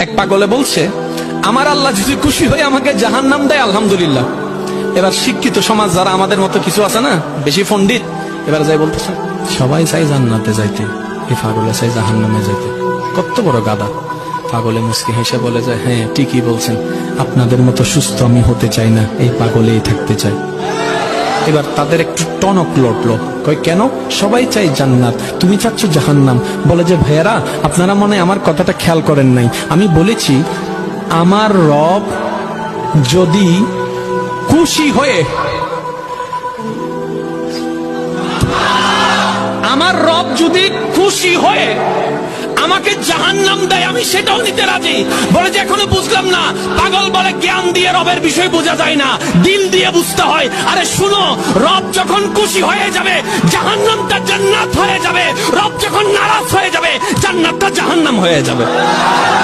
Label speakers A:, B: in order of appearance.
A: এক পাগলে বলছে, আমার আল্লাহ যদি খুশি হয়ে আমাকে জাহান্নাম দেয় আলহামদুলিল্লাহ। এবার শিক্ষিত সমাজ যারা আমাদের মতো কিছু আছে না, বেশি পণ্ডিত, এবার যাই বলতেছে সবাই চাই জান্নাতে যাইতে, এই পাগলে চাই জাহান্নামে যাইতে। কত বড় গাদা। পাগলে মুস্কি হেসে বলে যায়, হ্যাঁ ঠিকই বলছেন, আপনাদের মতো সুস্থ আমি হতে চাই না, এই পাগলেই থাকতে চাই। এবার তাদের একটু টনক লড়লো, কয় কেন? সবাই চাই জান্নাত, তুমি চাচ্ছ জাহান্নাম। বলে যে ভাইয়ারা, আপনারা মনে হয় আমার কথাটা খেয়াল করেন নাই। আমি বলেছি আমার রব যদি খুশি হয়ে, আমার রব যদি খুশি হয়ে আমাকে জাহান্নাম দেয়, আমি সেটাও নিতে রাজি। বলে যে এখনো বুঝলাম না। পাগল বলে জ্ঞান দিয়ে রবের বিষয় বোঝা যায় না, দিল দিয়ে বুঝতে হয়। আরে শুনো, রব যখন খুশি হয়ে যাবে জাহান্নামটা জান্নাত হয়ে যাবে, রব যখন নারাজ হয়ে যাবে জান্নাতটা জাহান্নাম হয়ে যাবে।